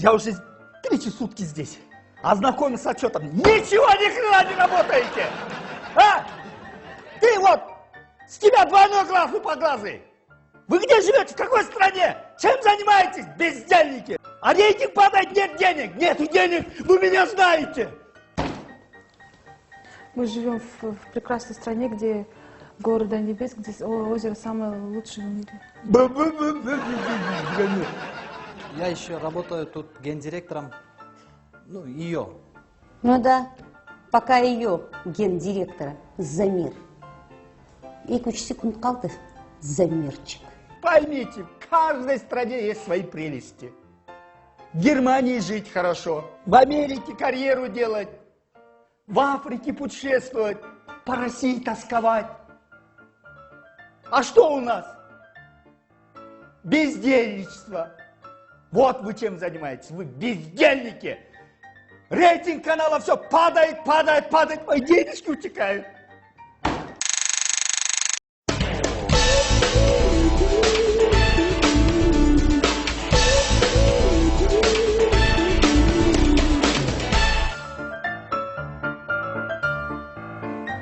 Я уже 3 сутки здесь. Ознакомился с отчетом. Ничего, ни хрена не работаете! А? Ты вот, с тебя двойной глаз лупоглазый. Вы где живете? В какой стране? Чем занимаетесь, бездельники? А рейтинг падает, нет денег. Нету денег, вы меня знаете. Мы живем в прекрасной стране, где города небес, где озеро самое лучшее в мире. Я еще работаю тут гендиректором. Ну, ее. Ну да, пока ее, гендиректора, Замир. 2-3 секунд қалды, Замирчик. Поймите, в каждой стране есть свои прелести. В Германии жить хорошо, в Америке карьеру делать, в Африке путешествовать, по России тосковать. А что у нас? Бездельничество. Вот вы чем занимаетесь, вы бездельники. Рейтинг канала все падает, падает, падает, мои денежки утекают.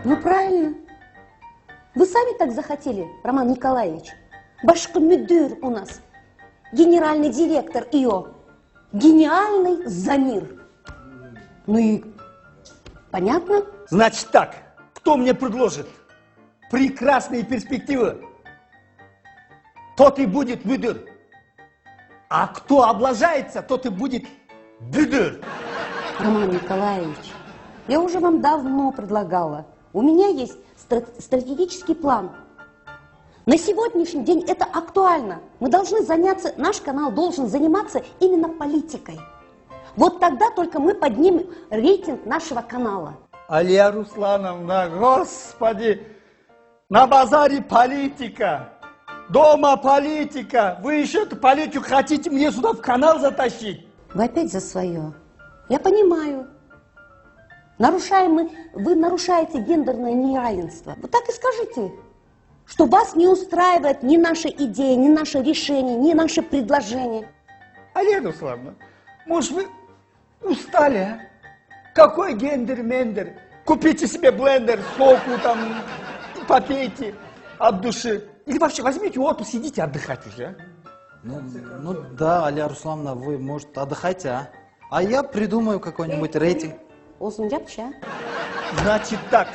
Ну правильно. Вы сами так захотели, Роман Николаевич. Башкы müdür у нас. Генеральный директор ИО. Гениальный Замир. Ну и понятно? Значит так, кто мне предложит прекрасные перспективы, тот и будет müdür. А кто облажается, тот и будет büdür. Роман Николаевич, я уже вам давно предлагала. У меня есть стратегический план. На сегодняшний день это актуально. Мы должны заняться, наш канал должен заниматься именно политикой. Вот тогда только мы поднимем рейтинг нашего канала. Алия Руслановна, господи, на базаре политика, дома политика. Вы еще эту политику хотите мне сюда в канал затащить? Вы опять за свое. Я понимаю. Вы нарушаете гендерное неравенство. Вы так и скажите, что вас не устраивает ни наша идея, ни наше решение, ни наше предложение. Алия Руслановна, может вы устали, а? Какой гендер-мендер? Купите себе блендер, соку там, и попейте от души. Или вообще возьмите отпуск, идите отдыхать уже, а? Ну да, Алия Руслановна, вы, может, отдыхайте, а? А я придумаю какой-нибудь рейтинг. Значит так.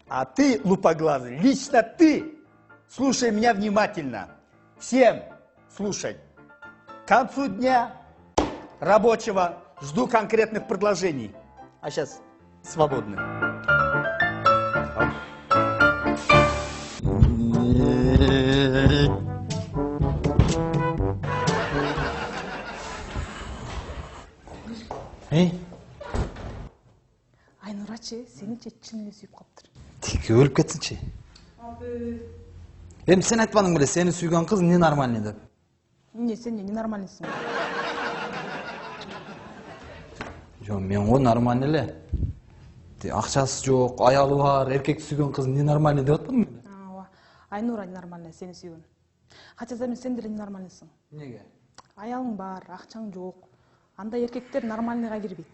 А ты, лупоглазый, лично ты, слушай меня внимательно. Всем слушай. К концу дня рабочего жду конкретных предложений. А сейчас свободны. Эй, Айнурачы, сени чын эле сүйүп калыптыр. тики өлүп кетсинчи. Эми сен айтпадың беле, сени сүйгөн кыз ненормальный деп. Не, сен ненормальныйсың. Жо, мен го нормальный эле. Акчасы жок, аялы бар, эркек сүйгөн кыз ненормальный деп атпадым беле? Ооба. Айнура ненормальный, сени сүйгөн. Хотя сен деле ненормальныйсың. Неге? Аялың бар, акчаң жок. Андай эркектер нормальныйга кирбейт.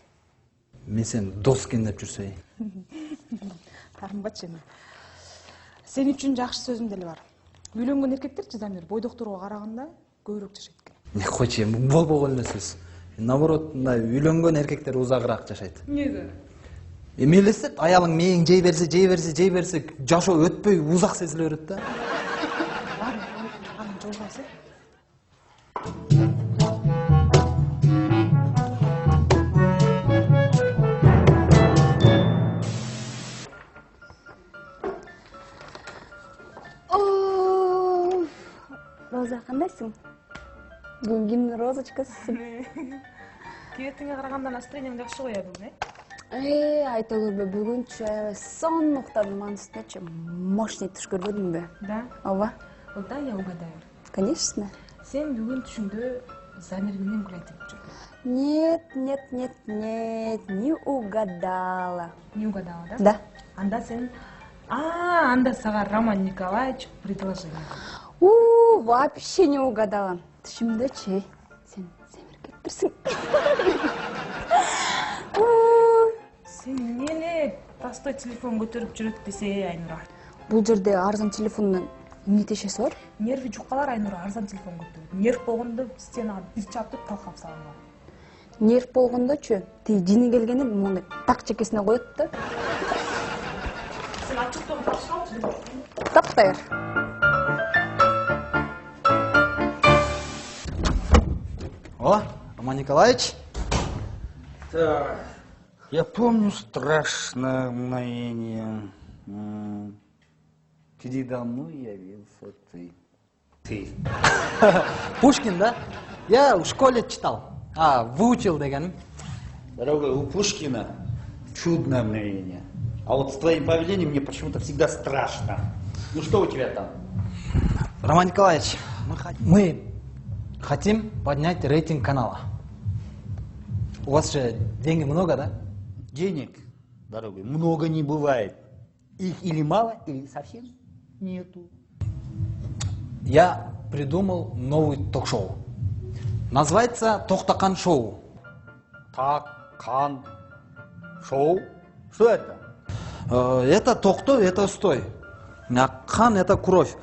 Мен сени дос экен деп жүрсөйүн. Таарынбачы эми. Сен үчүн жакшы сөзүм деле бар. Үйлөнгөн эркектерчи Замир бойдокторго караганда көбүрөөк жашайт экен. Не койчу эми болбогон эле сөз. Наоборот, мындай үйлөнгөн эркектер узагыраак жашайт. Неге? Эми элестет, аялың мээң жей берсе, жашоо өтпөй узак сезиле берет да. Анын жолбасы. Роза, кандайсың? Бүгүн кимдин розочкасысың? Кибетиңе караганда настроениең жакшы го бүгүн, Айта көрбө, бүгүнчү аябай сонун уктадым, анын үстүнө мощный туш көрбөдүңбү? Да? Ооба. Вот да, я угадаю. Конечно. Сен бүгүн түшүңдө Замир менен гулайтып жүрдүң. Нет, не угадала. Не угадала, да? Да. Анда сен... анда сага Роман Николаевич предложение. Вообще не угадала. Түшүмдөчү, сен кетирсиң. Сен эмне простой телефон көтөрүп жүрөт десе, Айнура. Бул жерде арзан телефондун эмне тиешеси бар? Нерви жуккалар Айнура арзан телефон көтөрөт. Нерв болгондо стенага бир чаптып талкап салган. Нерв болгондочу, тиги жини келгенде моундай так чекесине коет да. Сен ачыктан башкалчы. Таптайыр. О, Роман Николаевич. Так, я помню страшное мгновение. Передо мной явился ты. Ты. Пушкин, да? Я в школе читал. Выучил дегеним. Дорогой, у Пушкина чудное мгновение. А вот с твоим поведением мне почему-то всегда страшно. Ну что у тебя там? Роман Николаевич, мы хотим поднять рейтинг канала. У вас же денег много, да? Денег, дорогой, много не бывает. Их или мало, или совсем нету. Я придумал новый ток-шоу. Называется «Тоқтақан шоу». Кан шоу? Что это? Это токто, это стой. А қан это кровь.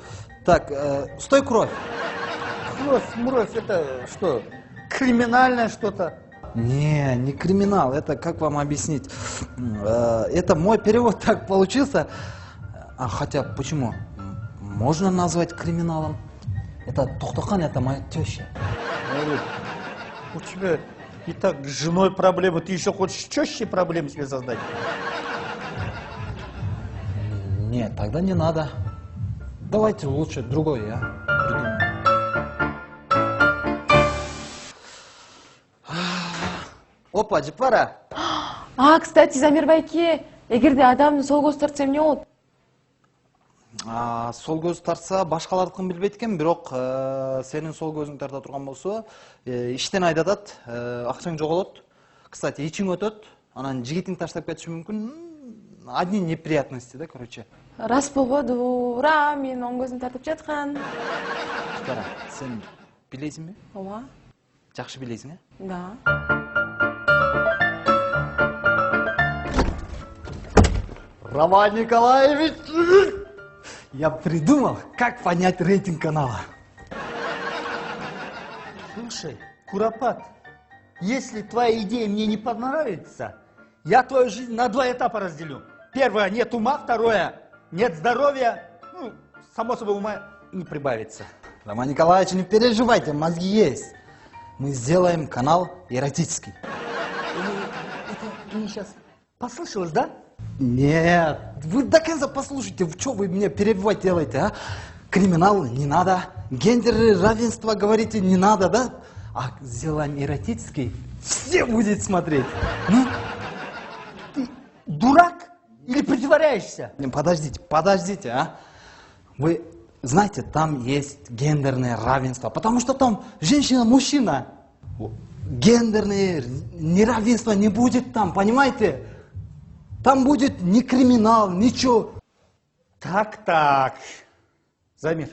Так, стой, кровь. Кровь, это что? Криминальное что-то? Не криминал, это как вам объяснить? Это мой перевод так получился. Хотя, почему? Можно назвать криминалом. Это Тоқтақан, это моя теща. У тебя и так с женой проблемы, ты еще хочешь чаще проблем себе создать? Нет, тогда не надо. Давайте лучше другой я придумаю. Опа, Джипара. Кстати, Замир байке, эгерде адамды сол көз тартса эмне болот? Сол көз тартса башкалардыкын билбейт экен, бирок сенин сол көзүң тарта турган болсо, иштен айдатат, акчаң жоголот. Кстати, ичиң өтөт, анан жигитиң таштап кетиши мүмкүн. Одни неприятности, да, короче. Рас болбоду, ура, менин оң көзүм тартып жаткан. Кара, сен билесиңби? Ооба, Жакшы билесиң, да. Роман Николаевич, я придумал, как поднять рейтинг канала. Слушай, Куропат, если твоя идея мне не понравится, я твою жизнь на два этапа разделю. Первое, нет ума, второе, нет здоровья, ну, само собой, ума не прибавится. Роман Николаевич, не переживайте, мозги есть. Мы сделаем канал эротический. Это мне сейчас послышалось, да? Нет, вы до конца послушайте, что вы меня перебивать делаете, а? Криминал не надо, гендерное равенство говорите не надо, да? А сделаем эротический, все будет смотреть. Ну? Ты дурак или притворяешься? Подождите, а? Вы знаете, там есть гендерное равенство, потому что там женщина-мужчина. Гендерное неравенство не будет там, понимаете? Там будет ни криминал, ничего. Так. Замир,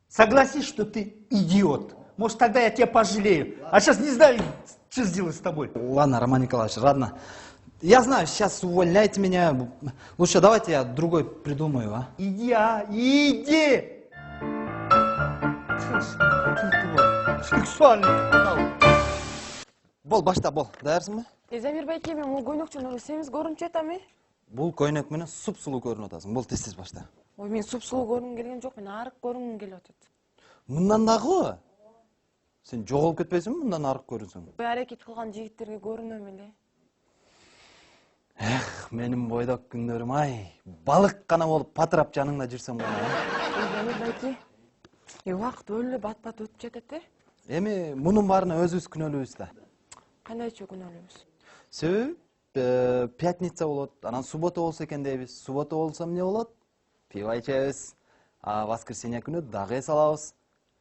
согласись, что ты идиот. Может, тогда я тебя пожалею. А сейчас не знаю, что сделать с тобой. Ладно, Роман Николаевич, ладно. Я знаю, сейчас увольняйте меня. Лучше давайте я другой придумаю, а? Иди! Сексуальный канал. Бол, башта, бол. Даярсыңбы? Замир байке, мен бул көйнөкчөнү семиз көрүнүп жатам, Бул көйнөк менен суп-сулуу көрүнүп атасың. Бол, тез башта. Ой, мен суп-сулуу көрүнгүм келген жок, мен арык көрүнгүм келип атат. Мындан дагы? Сен жоголуп кетпейсиңби мындан арык көрүнсөң? Ой, аракет кылган жигиттерге көрүнөм эле. Менин бойдок күндөрүм, ай. Балык гана болуп патырап жаныңда жүрсөм гана. Замир байке, убакыт өлө бат-бат өтүп жатат, Эми мунун баарына өзүбүз күнөөлүүбүз да. Кандайча күнөөлүүбүз? Себеби пятница болот, анан суббота болсо экен дейбиз. Суббота болсо эмне болот? Пиво ичебиз. А воскресенье күнү дагы салабыз.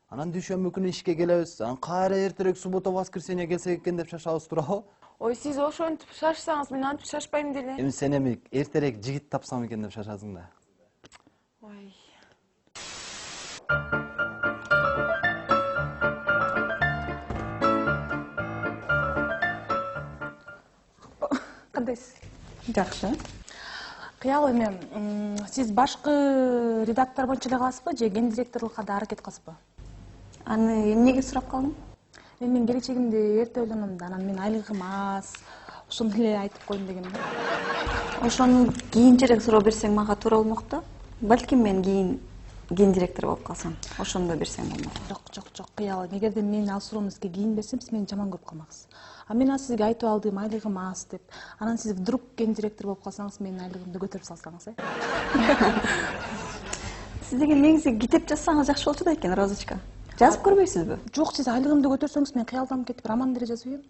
Анан дүйшөмбү күнү ишке келебиз. Анан кайра эртерээк суббота воскресенье келсек экен деп шашабыз туурабы? Ой, сиз ошентип шашсаңыз, мен антип шашпайм деле. Эми сен эми эртерээк жигит тапсам экен деп шашасың да. Ой. кандайсыз? Жакшы. Кыял эме, сиз башкы редактор болчу эле каласызбы же ген директорлукка да аракет кыласызбы? Аны эмнеге сурап калдың? Мен келечегимди эрте ойлоном да, анан мен айлыгым аз, ошону эле айтып коеюн дегем да. Ошону кийинчерээк суроо берсең мага туура болмок да. Балким мен кийин ген директор болуп калсам, ошондо берсең болмок. Жок, Кыял, эгерде мен ал суроону сизге кийин берсем, сиз мени жаман көрүп калмаксыз. А мен азыр сизге айтып алдым, айлыгым аз деп. Анан сиз вдруг ген директор болуп калсаңыз, менин айлыгымды көтөрүп салсаңыз, Сиз деген негизи китеп жазсаңыз жакшы болчу да экен, Розочка. Жазып көрбөйсүзбү? Жок, сиз айлыгымды көтөрсөңүз, мен кыялданып кетип роман деле жазып ийем.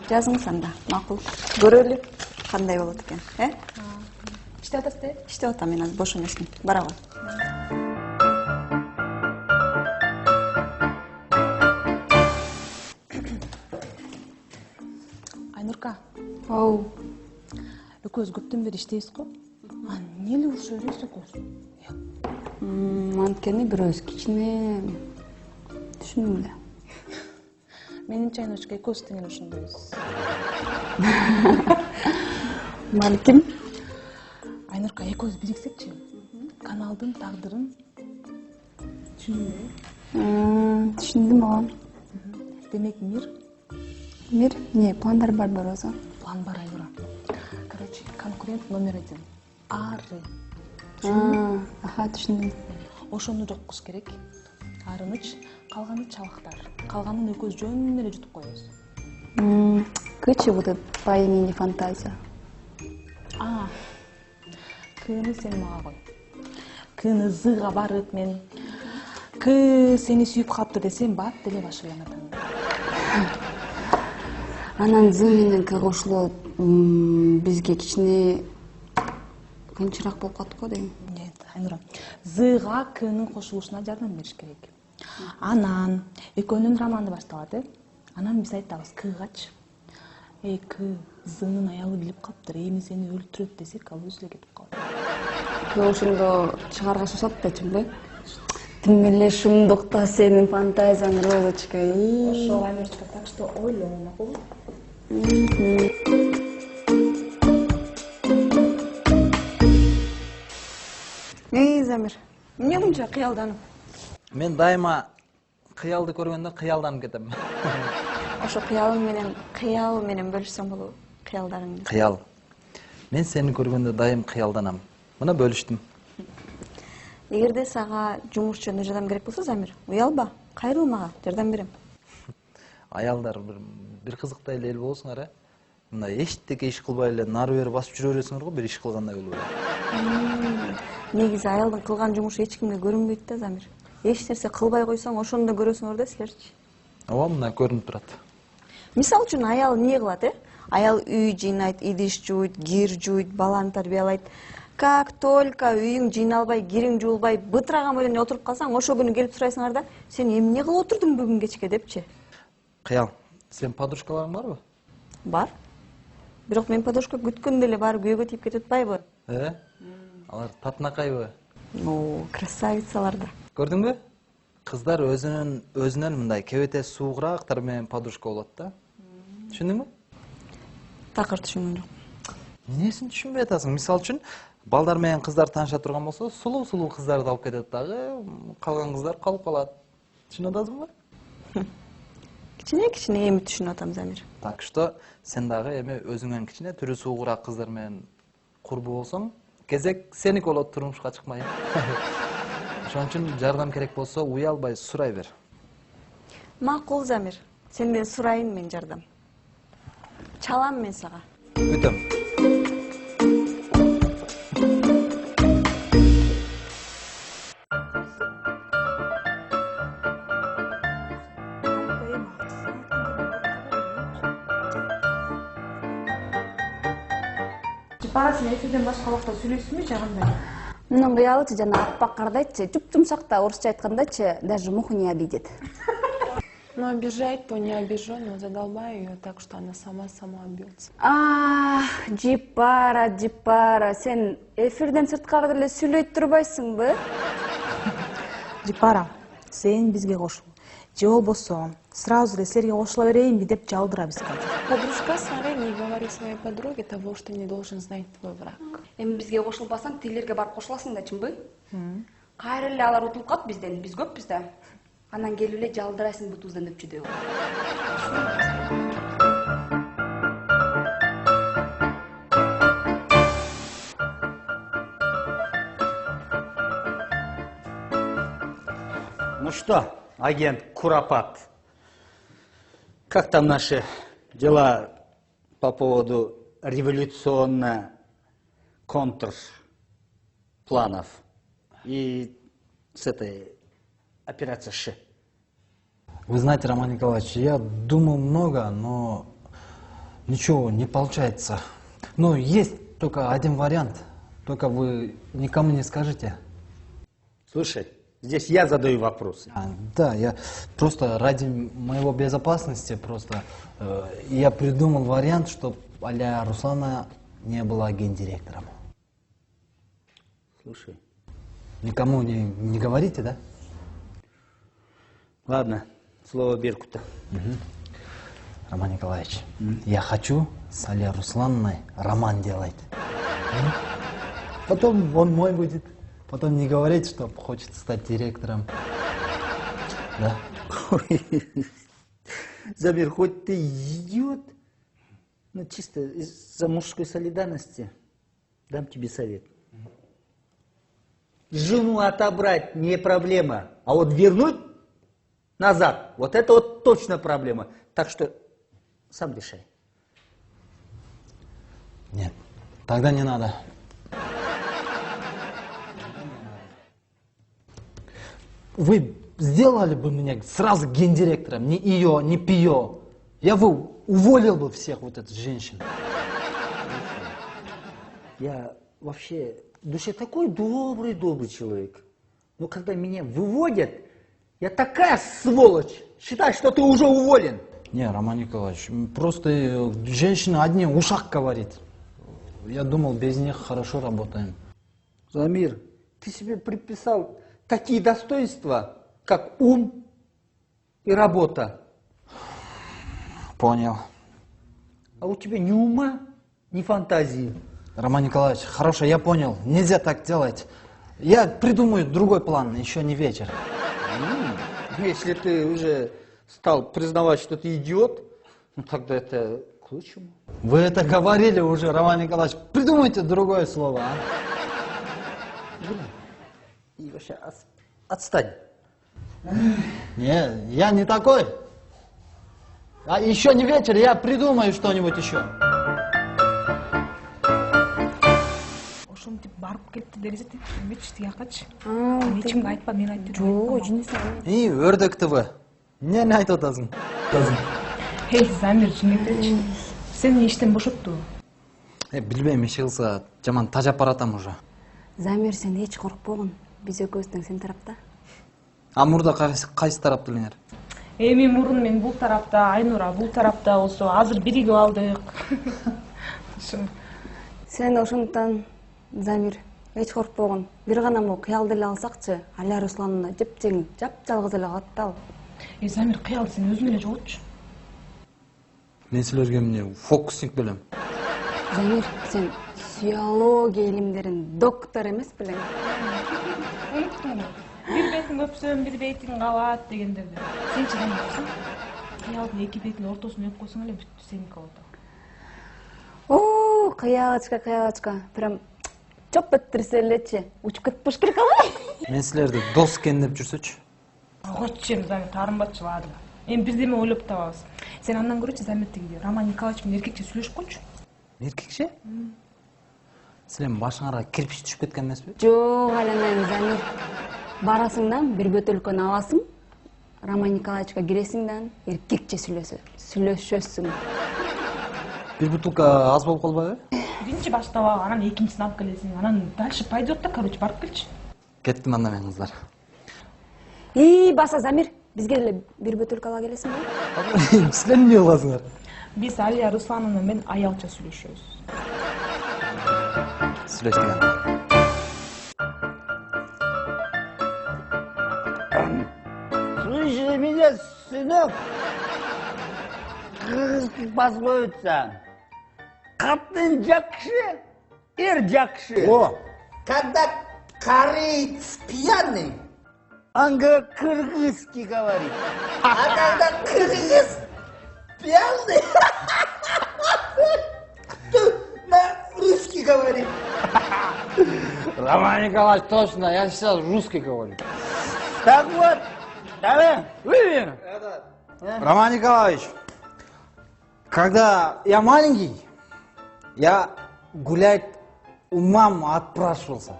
Жазыңыз анда, макул. Көрөлү кандай болот экен, Иштеп атасыз, Иштеп атам мен азыр бош эмесмин. Барабы. Айнурка, Оу. экөөбүз көптөн бери иштейбиз го. Эмне эле урушуп жүрөбүз экөөбүз? Анткени бирөөбүз кичине түшүндүм эле. Менимче Айнурка экөөбүз тең эле ошондойбуз. Балким. Айнурка, экөөбүз бириксекчи, каналдын тагдырын Түшүндүм ооба. демек мир Мир, не, пландар бар Роза. план бар, Айнура. Короче, конкурент номер 1 ары. Аха, түшүндүм. Ошону жоккуш керек. Арыныч, калганы чалактар. Калганын экөөбүз жөн эле жутуп коебуз. Кычы будет по имени Фантазия. Кыны сен мага кой. Кыны зыга барып мен Кы сени сүйүп калыпты десем, бат деле башыланат. Анан зы менен К кошулуп бизге кичине кыйынчыраак болуп калат го дейм. Нет, Айнура. Зыга Кынын кошулушуна жардам бериш керек. Анан экөөнүн романы башталат, Анан биз айтабыз Кыгачы. Кы Зынын аялы билип калыптыр, эми сени өлтүрөт десек, ал өзү эле кетип калат. К ошондо чыгарга сусат да чымбы? Тим эле шумдукта сенин фантазияң, Розочка. Ошо Айнурчка, так что ойло, макулбу? Замир, эмне мынча кыялданып? Мен дайыма кыялды көргөндө кыялданып кетем. Ошо кыял менен бөлүшсөң болобу? Кыялдарыңды. Кыял. Мен сени көргөндө дайым кыялданам. Мына бөлүштүм. Эгерде сага жумуш жөнүндө жардам керек болсо, Замир, уялба, кайрыл мага, жардам берем. Аялдар бир кызыктай эле эл болсуңар, мындай эчтеке иш кылбай эле нары бери басып жүрө бересиңер го, бир иш кылгандай болуп. Негизи аялдын кылган жумушу эч кимге көрүнбөйт да, Замир. Эч нерсе кылбай койсоң, ошондо көрөсүңөр да силерчи. Ооба, мына көрүнүп турат. Мисалы үчүн аял эмне кылат, Аял үй жыйнайт, идиш жууйт, кир жууйт, баланы тарбиялайт. Как только үйүң жыйналбай, кириң жуулбай, бытыраган бойдон отуруп калсаң, ошо күнү келип сурайсыңар да, сен эмне кылып отурдуң бүгүн кечке депчи. Кыял, сен подружкаларың барбы? Бар. Бирок мен подружка күткөндө эле баары күйөөгө тийип кетип атпайбы? Алар татынакайбы? Красавицалар да. Көрдүңбү? Кыздар өзүнөн мындай кебете суугурактар менен подружка болот да. Түшүндүңбү? Такыр түшүнгөн жок. Эмнесин түшүнбөй атасың? Мисалы үчүн, балдар менен кыздар тааныша турган болсо, сулуу кыздарды алып кетет дагы, калган кыздар калып калат. Түшүнүп атасыңбы? Кичине эми түшүнүп атам, Замир. Так что сен дагы эми өзүңөн кичине түрү суугураак кыздар менен курбу болсоң, кезек сеники болот турмушка чыкмай. Ошон үчүн жардам керек болсо, уялбай сурай бер. Макул, Замир. Сенден сурайын мен жардам. Чалам мен сага. Күтөм. Парасын эфирден башка убакта сүйлөйсүзбү же кандай? Мунун кыялычы жана аппак кардайчы, жуп-жумшакта орусча айткандачы, даже муху не обидит. Ну, обижать, то не обижу, но задолбай ее так, что она сама убьется. Жипара, сен эфирден сырткары деле сүйлөй турбайсыңбы? Жипара, сен бизге кошул. Же болбосо, сразу эле силерге кошула берейинби деп жалдыра бизге. Подружка, смотри, не говори своей подруге того, что не должен знать твой враг. Эми бизге кошулбасаң, тилерге барып кошуласың да, чынбы? Кайра эле алар утулуп калат бизден, биз көппүз да. Анан келип эле жалдырасың бутубуздан өпчүдөй. Ну что, агент Куропат, как там наши дела по поводу революционно-контрпланов и с этой операцией Ш? Вы знаете, Роман Николаевич, я думал много, но ничего не получается. Но есть только один вариант, только вы никому не скажите. Слушай, здесь я задаю вопросы. Да, я просто ради моего безопасности просто я придумал вариант, чтобы а-ля Руслана не была гендиректором. Слушай. Никому не говорите, да? Ладно, слово Беркута. Роман Николаевич, я хочу с а-ля Русланой роман делать. Потом он мой будет. Потом не говорить, что хочет стать директором. Да? Замир, хоть ты идиот, но чисто из-за мужской солидарности дам тебе совет. Жену отобрать не проблема, а вот вернуть назад, вот это вот точно проблема. Так что сам решай. Нет, тогда не надо. Вы сделали бы меня сразу гендиректором, не ее, не пио. Я бы уволил бы всех вот этих женщин. Я вообще в душе такой добрый человек. Но когда меня выводят, я такая сволочь. Считай, что ты уже уволен. Не, Роман Николаевич, просто женщина одни ушах говорит. Я думал, без них хорошо работаем. Замир, ты себе приписал такие достоинства, как ум и работа. Понял. А у тебя ни ума, ни фантазии. Роман Николаевич, хорошо, я понял. Нельзя так делать. Я придумаю другой план, еще не вечер. Если ты уже стал признавать, что ты идиот, ну тогда это к лучшему. Вы это говорили уже, Роман Николаевич. Придумайте другое слово, а? И вообще отстань. Не, я не такой. А еще не вечер, я придумаю что-нибудь еще. Ошентип барып кетти дерезетип эметчи тиякачы. Эчимге айтпа, мен айтып Жок, жинес. И Өрдек ТВ. Эмнени айтып атасың? Эй, Замир, жинетечи. Сени иштен бошотту. Билбейм, иш кылса жаман тажап баратам уже. Замир, сен эч коркпогун. Биз экөөбүз тең сен тарапта. А мурда кайсы тарапта элеңер? Эми мурун мен бул тарапта, Айнура бул тарапта болсо, азыр биригип алдык. Сен ошондуктан, Замир, эч коркпогун. Бир гана могу кыялды эле алсакчы, Аля Русланына жеп-жеңил, жап-жалгыз эле калат да ал. Замир, кыялды сен өзүң эле жоготчу. Мен силерге эмне фокусник белем. Замир, сен физиология илимдеринин доктору эмес белең? Уnuттуңбу? Бир бетиң өпсөм, бир бетиң кабат дегендерди. Сен чыдан болсоң, кыялдын эки бетинин ортосуна өп койсоң эле бүттү сеники болду. О, кыялачка. Прям чоп өттүрсө элечи, учуп кетпеш керек алай. Мен силерди дос экен деп жүрсөчү. Койчу эми Замир, таарынбачы баардыгы. Эми бирдеме ойлоп табабыз. Сен андан көрөчү Замир тиги Роман Николаевич менен эркекче сүйлөшүп койчу. Эркекче? Силердин башыңарга кирпич түшүп кеткен эмеспи? Жок, айланайын, Замир. Барасыңдан бир бөтөлкөнү аласың, Роман Николаевичка киресиңдан эркекче сүйлөшөсүң. Бир бутылка аз болуп калбайбы? Биринчи баштап, анан экинчисин алып келесиң. Анан дальше пойдет да, короче, барып келчи. Кеттим анда мен кыздар. Баса, Замир, бизге эле бир бөтөлкө ала келесиңби? Силер эмне кыласыңар? Биз Алия Руслановна менен аялча сүйлөшөбүз. Сүйлөштүк. Слушай меня, сынок, кыргызский пословица. Катын жакшы, эр жакшы. О, Когда кореец пьяный, он кыргызский говорит. А когда кыргыз пьяный, то на русский говорит. Роман Николаевич, точно, я сейчас русский говорю. Так вот, давай, выпьем. Роман Николаевич, когда я маленький, я гулять у мамы отпрашивался.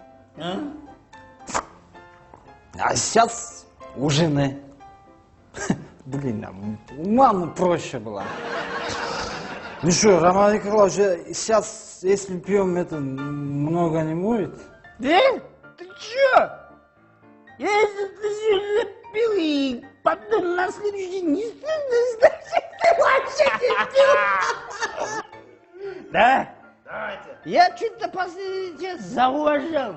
А сейчас у жены. Блин, у мамы проще было. Ну что, Роман Николаевич, сейчас, если пьем, это много не будет? Да? Ты чё? Если ты сегодня пил и потом на следующий день не стыдно, значит, ты вообще не пил. Да? Давайте. Я что-то последний час зауважал.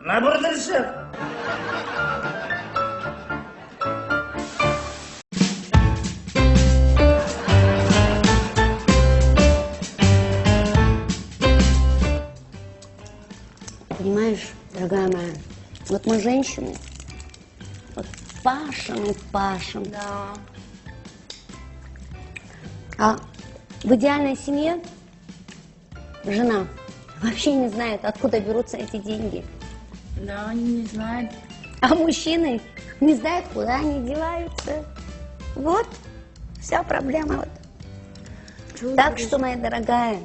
Наоборот, шеф. Понимаешь, дорогая моя, вот мы женщины, вот пашем и пашем. Да. А в идеальной семье жена вообще не знает, откуда берутся эти деньги. Да, они не знают. А мужчины не знают, куда они деваются. Вот вся проблема. Вот. Так что, моя дорогая,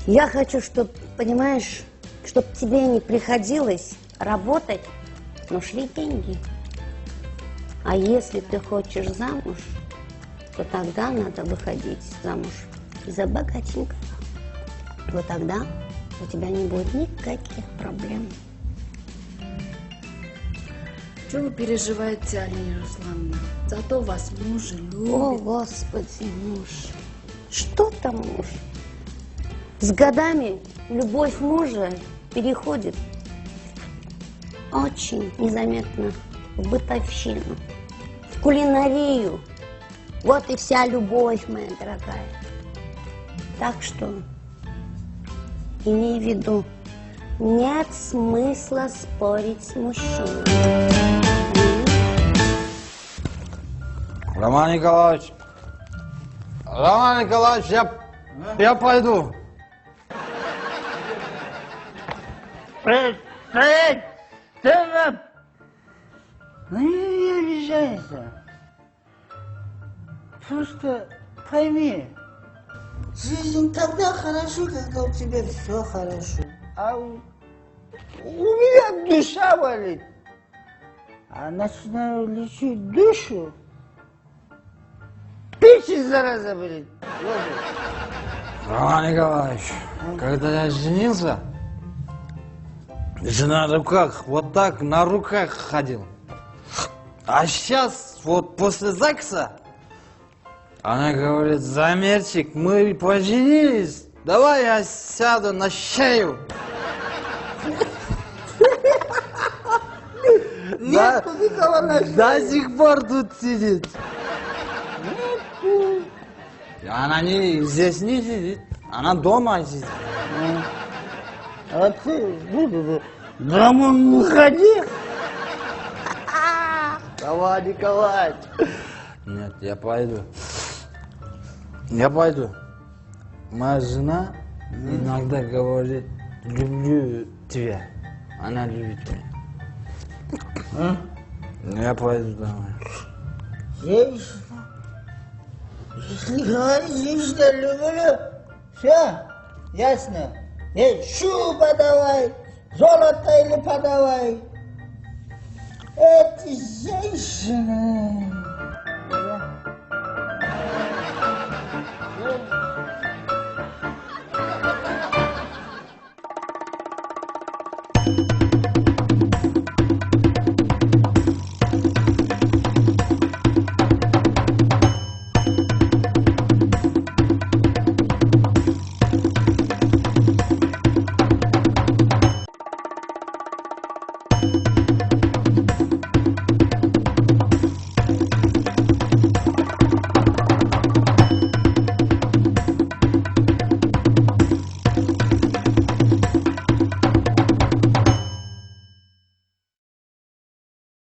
я хочу, чтобы, понимаешь, чтобы тебе не приходилось работать, но шли деньги. А если ты хочешь замуж, то тогда надо выходить замуж за богатенького. Вот тогда у тебя не будет никаких проблем. Что вы переживаете, Алина Руслановна? Зато вас муж любит. О, Господи, муж. Что там муж? С годами любовь мужа переходит очень незаметно в бытовщину, в кулинарию. Вот и вся любовь, моя дорогая. Так что имей в виду, нет смысла спорить с мужчиной. Роман Николаевич, я пойду. Стоять! Стоять! Ну не обижайся. Просто пойми, жизнь тогда хорошо, когда у тебя все хорошо. А у меня душа болит. А начинаю лечить душу, печень зараза болит. Роман Николаевич, когда я женился, жена на руках, вот так на руках ходил. А сейчас, вот после ЗАГСа, она говорит: Замерчик, мы поженились, давай я сяду на шею. Нет, никого на шее. До сих пор тут сидит. Она здесь не сидит, она дома сидит. А ты домой не ходи. Давай, Николаевич. Нет, я пойду. Я пойду. Моя жена иногда говорит: люблю тебя. Она любит меня. Я пойду домой. Женщина, если говоришь, что люблю, все, ясно. Шубу подавай, золото или подавай. Эти женщины.